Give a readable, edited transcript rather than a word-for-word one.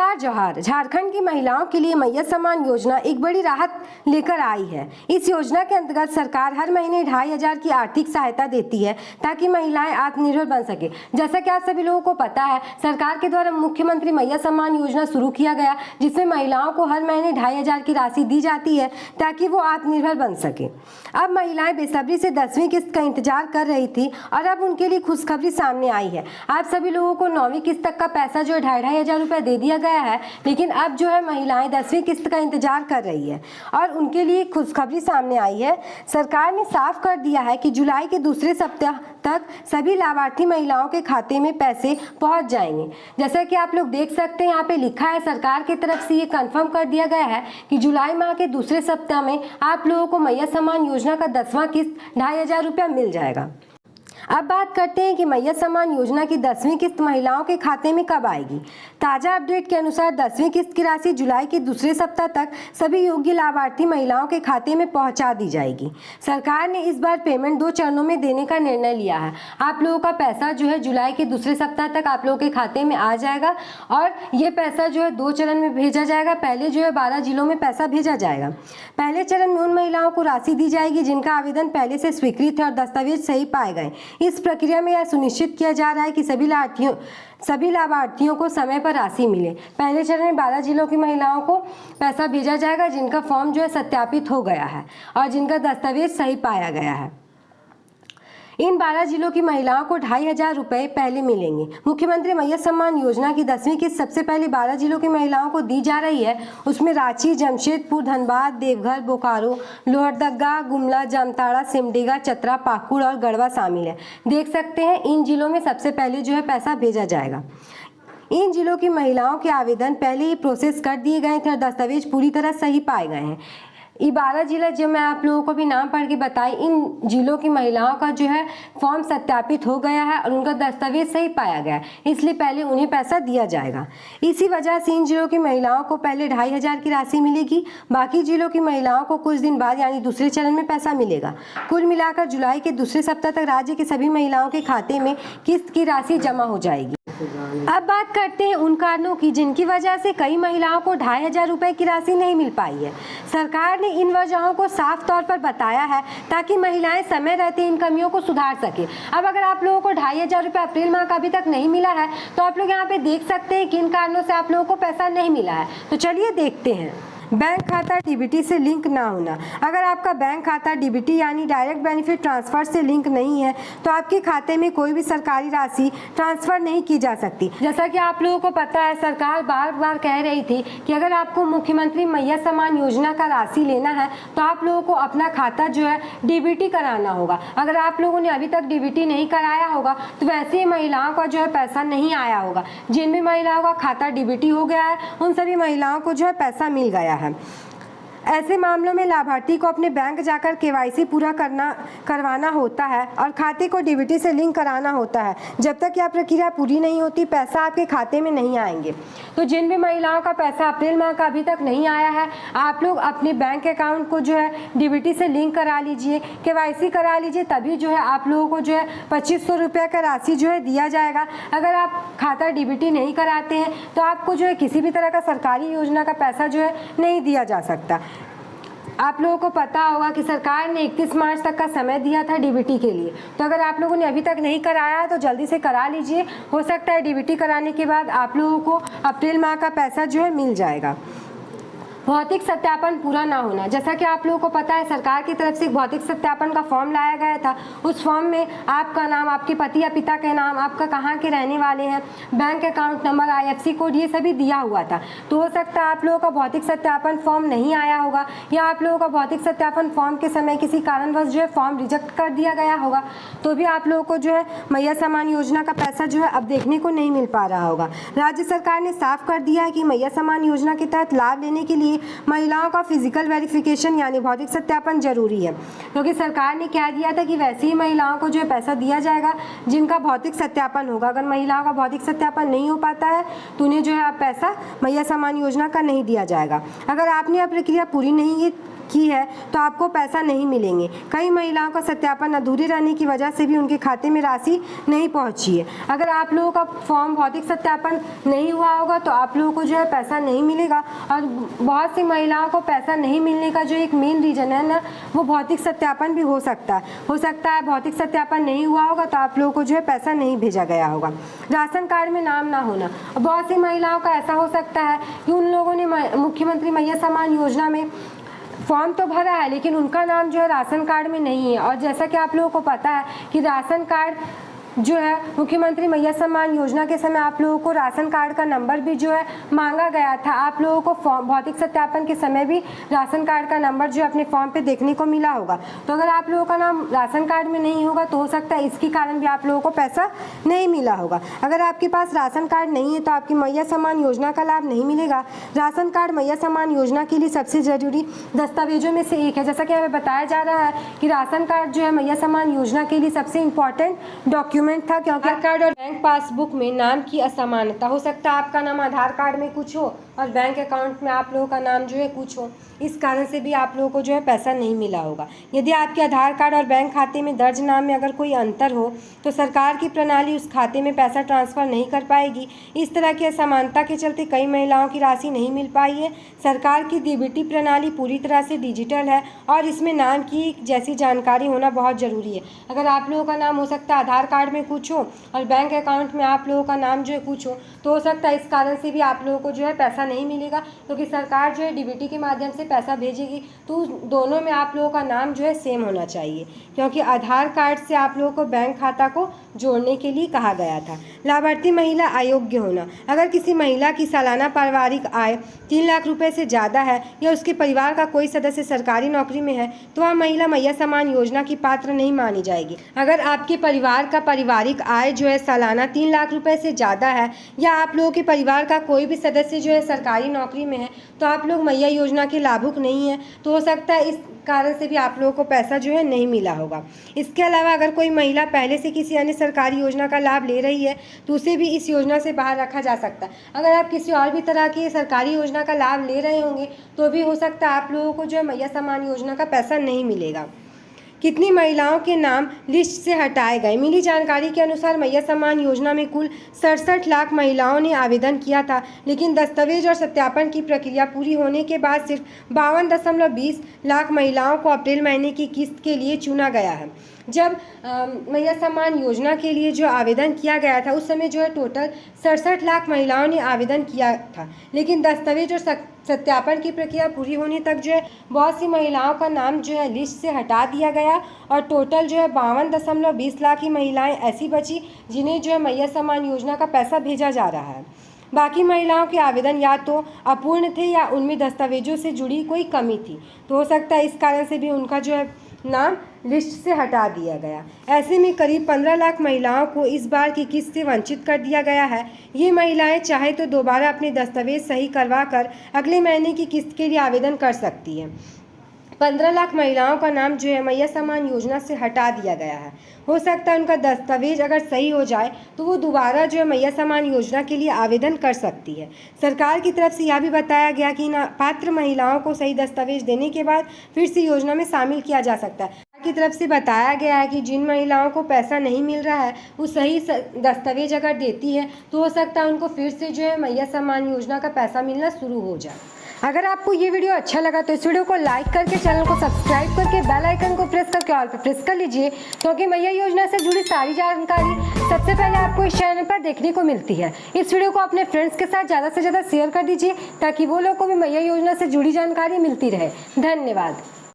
नमस्कार जोहार। झारखंड की महिलाओं के लिए मैया सम्मान योजना एक बड़ी राहत लेकर आई है। इस योजना के अंतर्गत सरकार हर महीने 2500 की आर्थिक सहायता देती है ताकि महिलाएं आत्मनिर्भर बन सके। जैसा कि आप सभी लोगों को पता है, सरकार के द्वारा मुख्यमंत्री मैया सम्मान योजना शुरू किया गया, जिसमें महिलाओं को हर महीने 2500 की राशि दी जाती है ताकि वो आत्मनिर्भर बन सके। अब महिलाएं बेसब्री से 10वीं किस्त का इंतजार कर रही थी और अब उनके लिए खुशखबरी सामने आई है। आप सभी लोगों को 9वीं किस्त तक का पैसा जो है 2500 रुपये दे दिया गया है, लेकिन अब जो है महिलाएं 10वीं किस्त का इंतजार कर रही है और उनके लिए खुशखबरी सामने आई है। सरकार ने साफ कर दिया है कि जुलाई के दूसरे सप्ताह तक सभी लाभार्थी महिलाओं के खाते में पैसे पहुंच जाएंगे। जैसा कि आप लोग देख सकते हैं, यहाँ पे लिखा है, सरकार की तरफ से ये कंफर्म कर दिया गया है कि जुलाई माह के दूसरे सप्ताह में आप लोगों को मैया सम्मान योजना का 10वां किस्त 2500 रुपया मिल जाएगा। अब बात करते हैं कि मैया सम्मान योजना की 10वीं किस्त महिलाओं के खाते में कब आएगी। ताज़ा अपडेट के अनुसार 10वीं किस्त की राशि जुलाई के दूसरे सप्ताह तक सभी योग्य लाभार्थी महिलाओं के खाते में पहुंचा दी जाएगी। सरकार ने इस बार पेमेंट 2 चरणों में देने का निर्णय लिया है। आप लोगों का पैसा जो है जुलाई के दूसरे सप्ताह तक आप लोगों के खाते में आ जाएगा और ये पैसा जो है 2 चरण में भेजा जाएगा। पहले जो है 12 जिलों में पैसा भेजा जाएगा। पहले चरण में उन महिलाओं को राशि दी जाएगी जिनका आवेदन पहले से स्वीकृत है और दस्तावेज सही पाए गए। इस प्रक्रिया में यह सुनिश्चित किया जा रहा है कि सभी लाभार्थियों को समय पर राशि मिले। पहले चरण में 12 जिलों की महिलाओं को पैसा भेजा जाएगा जिनका फॉर्म जो है सत्यापित हो गया है और जिनका दस्तावेज सही पाया गया है। इन 12 जिलों की महिलाओं को 2500 रुपये पहले मिलेंगे। मुख्यमंत्री मैया सम्मान योजना की 10वीं किस्त सबसे पहले 12 जिलों की महिलाओं को दी जा रही है। उसमें रांची, जमशेदपुर, धनबाद, देवघर, बोकारो, लोहरदगा, गुमला, जामताड़ा, सिमडेगा, चतरा, पाकुड़ और गढ़वा शामिल है। देख सकते हैं, इन जिलों में सबसे पहले जो है पैसा भेजा जाएगा। इन जिलों की महिलाओं के आवेदन पहले ही प्रोसेस कर दिए गए थे और दस्तावेज पूरी तरह सही पाए गए हैं। ये 12 जिला जो मैं आप लोगों को भी नाम पढ़ के बताई, इन जिलों की महिलाओं का जो है फॉर्म सत्यापित हो गया है और उनका दस्तावेज सही पाया गया है, इसलिए पहले उन्हें पैसा दिया जाएगा। इसी वजह से इन जिलों की महिलाओं को पहले 2500 की राशि मिलेगी। बाकी जिलों की महिलाओं को कुछ दिन बाद यानी दूसरे चरण में पैसा मिलेगा। कुल मिलाकर जुलाई के दूसरे सप्ताह तक राज्य की सभी महिलाओं के खाते में किस्त की राशि जमा हो जाएगी। अब बात करते हैं उन कारणों की जिनकी वजह से कई महिलाओं को 2500 रुपये की राशि नहीं मिल पाई है। सरकार ने इन वजहों को साफ तौर पर बताया है ताकि महिलाएं समय रहते इन कमियों को सुधार सके। अब अगर आप लोगों को 2500 रुपये अप्रैल माह का अभी तक नहीं मिला है तो आप लोग यहाँ पे देख सकते हैं किन कारणों से आप लोगों को पैसा नहीं मिला है। तो चलिए देखते हैं। बैंक खाता डीबीटी से लिंक ना होना। अगर आपका बैंक खाता डीबीटी यानी डायरेक्ट बेनिफिट ट्रांसफर से लिंक नहीं है तो आपके खाते में कोई भी सरकारी राशि ट्रांसफर नहीं की जा सकती। जैसा कि आप लोगों को पता है, सरकार बार बार कह रही थी कि अगर आपको मुख्यमंत्री मैया सम्मान योजना का राशि लेना है तो आप लोगों को अपना खाता जो है डीबीटी कराना होगा। अगर आप लोगों ने अभी तक डीबीटी नहीं कराया होगा तो वैसे ही महिलाओं का जो है पैसा नहीं आया होगा। जिन भी महिलाओं का खाता डीबीटी हो गया है उन सभी महिलाओं को जो है पैसा मिल गया है। ऐसे मामलों में लाभार्थी को अपने बैंक जाकर केवाईसी पूरा करवाना होता है और खाते को डीबीटी से लिंक कराना होता है। जब तक यह प्रक्रिया पूरी नहीं होती पैसा आपके खाते में नहीं आएंगे। तो जिन भी महिलाओं का पैसा अप्रैल माह का अभी तक नहीं आया है, आप लोग अपने बैंक अकाउंट को जो है डीबीटी से लिंक करा लीजिए, केवाईसी करा लीजिए, तभी जो है आप लोगों को जो है 2500 रुपये का राशि जो है दिया जाएगा। अगर आप खाता डीबीटी नहीं कराते हैं तो आपको जो है किसी भी तरह का सरकारी योजना का पैसा जो है नहीं दिया जा सकता। आप लोगों को पता होगा कि सरकार ने 31 मार्च तक का समय दिया था डीबीटी के लिए। तो अगर आप लोगों ने अभी तक नहीं कराया है तो जल्दी से करा लीजिए। हो सकता है डीबीटी कराने के बाद आप लोगों को अप्रैल माह का पैसा जो है मिल जाएगा। भौतिक सत्यापन पूरा ना होना। जैसा कि आप लोगों को पता है, सरकार की तरफ से एक भौतिक सत्यापन का फॉर्म लाया गया था। उस फॉर्म में आपका नाम, आपके पति या पिता के नाम, आपका कहाँ के रहने वाले हैं, bank account number, IFSC code, ये सभी दिया हुआ था। तो हो सकता है आप लोगों का भौतिक सत्यापन फॉर्म नहीं आया होगा या आप लोगों का भौतिक सत्यापन फॉर्म के समय किसी कारणवश जो है फॉर्म रिजेक्ट कर दिया गया होगा, तो भी आप लोगों को जो है मैया सम्मान योजना का पैसा जो है अब देखने को नहीं मिल पा रहा होगा। राज्य सरकार ने साफ कर दिया है कि मैया सम्मान योजना के तहत लाभ लेने के लिए महिलाओं का फिजिकल वेरिफिकेशन यानी भौतिक सत्यापन जरूरी है, क्योंकि सरकार ने कह दिया था कि वैसे ही महिलाओं को जो है पैसा दिया जाएगा जिनका भौतिक सत्यापन होगा। अगर महिलाओं का भौतिक सत्यापन नहीं हो पाता है तो उन्हें जो है पैसा मैया सम्मान योजना का नहीं दिया जाएगा। अगर आपने यह प्रक्रिया पूरी नहीं की है तो आपको पैसा नहीं मिलेंगे। कई महिलाओं का सत्यापन अधूरे रहने की वजह से भी उनके खाते में राशि नहीं पहुंची है। अगर आप लोगों का फॉर्म भौतिक सत्यापन नहीं हुआ होगा तो आप लोगों को जो है पैसा नहीं मिलेगा। और बहुत सी महिलाओं को पैसा नहीं मिलने का जो एक मेन रीज़न है ना, वो भौतिक सत्यापन भी हो सकता है। भौतिक सत्यापन नहीं हुआ होगा तो आप लोगों को जो है पैसा नहीं भेजा गया होगा। राशन कार्ड में नाम ना होना, बहुत सी महिलाओं का ऐसा हो सकता है कि उन लोगों ने मुख्यमंत्री मैया सम्मान योजना में फॉर्म तो भरा है लेकिन उनका नाम जो है राशन कार्ड में नहीं है। और जैसा कि आप लोगों को पता है कि राशन कार्ड जो है मुख्यमंत्री मैया सम्मान योजना के समय आप लोगों को राशन कार्ड का नंबर भी जो है मांगा गया था। आप लोगों को फॉर्म भौतिक सत्यापन के समय भी राशन कार्ड का नंबर जो है अपने फॉर्म पे देखने को मिला होगा। तो अगर आप लोगों का नाम राशन कार्ड में नहीं होगा तो हो सकता है इसके कारण भी आप लोगों को पैसा नहीं मिला होगा। अगर आपके पास राशन कार्ड नहीं है तो आपकी मैया सम्मान योजना का लाभ नहीं मिलेगा। राशन कार्ड मैया सम्मान योजना के लिए सबसे ज़रूरी दस्तावेजों में से एक है। जैसा कि हमें बताया जा रहा है कि राशन कार्ड जो है मैया सम्मान योजना के लिए सबसे इम्पॉर्टेंट डॉक्यूमेंट था, क्योंकि आधार कार्ड और बैंक पासबुक में नाम की असमानता हो सकता है। आपका नाम आधार कार्ड में कुछ हो और बैंक अकाउंट में आप लोगों का नाम जो है कुछ हो, इस कारण से भी आप लोगों को जो है पैसा नहीं मिला होगा। यदि आपके आधार कार्ड और बैंक खाते में दर्ज नाम में अगर कोई अंतर हो तो सरकार की प्रणाली उस खाते में पैसा ट्रांसफ़र नहीं कर पाएगी। इस तरह की असमानता के चलते कई महिलाओं की राशि नहीं मिल पाई है। सरकार की डीबीटी प्रणाली पूरी तरह से डिजिटल है और इसमें नाम की जैसी जानकारी होना बहुत ज़रूरी है। अगर आप लोगों का नाम हो सकता है आधार कार्ड में कुछ हो और बैंक अकाउंट में आप लोगों का नाम जो है कुछ हो हो सकता है इस कारण से भी आप लोगों को जो है पैसा नहीं मिलेगा, क्योंकि सरकार जो है डीबीटी के माध्यम से पैसा भेजेगी तो दोनों में आप लोगों का नाम जो है सेम होना चाहिए, क्योंकि आधार कार्ड से आप लोगों को बैंक खाता को जोड़ने के लिए कहा गया था। लाभार्थी महिला अयोग्य होना, अगर किसी महिला की सालाना पारिवारिक आय 3 लाख रुपए से ज़्यादा है या उसके परिवार का कोई सदस्य सरकारी नौकरी में है तो वह महिला मैया सम्मान योजना की पात्र नहीं मानी जाएगी। अगर आपके परिवार का पारिवारिक आय जो है सालाना 3 लाख रुपए से ज़्यादा है या आप लोगों के परिवार का कोई भी सदस्य जो है सरकारी नौकरी में है तो आप लोग मैया योजना के लाभुक नहीं है। तो हो सकता है इस कारण से भी आप लोगों को पैसा जो है नहीं मिला होगा। इसके अलावा अगर कोई महिला पहले से किसी अन्य सरकारी योजना का लाभ ले रही है तो उसे भी इस योजना से बाहर रखा जा सकता है। अगर आप किसी और भी तरह की सरकारी योजना का लाभ ले रहे होंगे तो भी हो सकता है आप लोगों को जो है मैया सम्मान योजना का पैसा नहीं मिलेगा। कितनी महिलाओं के नाम लिस्ट से हटाए गए? मिली जानकारी के अनुसार मैया सम्मान योजना में कुल 67 लाख महिलाओं ने आवेदन किया था, लेकिन दस्तावेज और सत्यापन की प्रक्रिया पूरी होने के बाद सिर्फ 52.20 लाख महिलाओं को अप्रैल महीने की किस्त के लिए चुना गया है। जब मैया सम्मान योजना के लिए जो आवेदन किया गया था उस समय जो है टोटल 67 लाख महिलाओं ने आवेदन किया था, लेकिन दस्तावेज और सत्यापन की प्रक्रिया पूरी होने तक जो है बहुत सी महिलाओं का नाम जो है लिस्ट से हटा दिया गया और टोटल जो है 52.20 लाख की महिलाएं ऐसी बची जिन्हें जो है मैया सम्मान योजना का पैसा भेजा जा रहा है। बाकी महिलाओं के आवेदन या तो अपूर्ण थे या उनमें दस्तावेजों से जुड़ी कोई कमी थी, तो हो सकता है इस कारण से भी उनका जो है नाम लिस्ट से हटा दिया गया। ऐसे में करीब 15 लाख महिलाओं को इस बार की किस्त से वंचित कर दिया गया है। ये महिलाएं चाहे तो दोबारा अपने दस्तावेज सही करवा कर अगले महीने की किस्त के लिए आवेदन कर सकती हैं। 15 लाख महिलाओं का नाम जो है मैया सम्मान योजना से हटा दिया गया है। हो सकता है उनका दस्तावेज अगर सही हो जाए तो वो दोबारा जो है मैया सम्मान योजना के लिए आवेदन कर सकती है। सरकार की तरफ से यह भी बताया गया कि पात्र महिलाओं को सही दस्तावेज देने के बाद फिर से योजना में शामिल किया जा सकता है। की तरफ से बताया गया है कि जिन महिलाओं को पैसा नहीं मिल रहा है वो सही दस्तावेज अगर देती है तो हो सकता है उनको फिर से जो है मैया सम्मान योजना का पैसा मिलना शुरू हो जाए। अगर आपको ये वीडियो अच्छा लगा तो इस वीडियो को लाइक करके चैनल को सब्सक्राइब करके बेल आइकन को प्रेस करके ऑल पे प्रेस कर लीजिए, क्योंकि मैया योजना से जुड़ी सारी जानकारी सबसे पहले आपको इस चैनल पर देखने को मिलती है। इस वीडियो को अपने फ्रेंड्स के साथ ज़्यादा से ज़्यादा शेयर कर दीजिए ताकि वो लोग को भी मैया योजना से जुड़ी जानकारी मिलती रहे। धन्यवाद।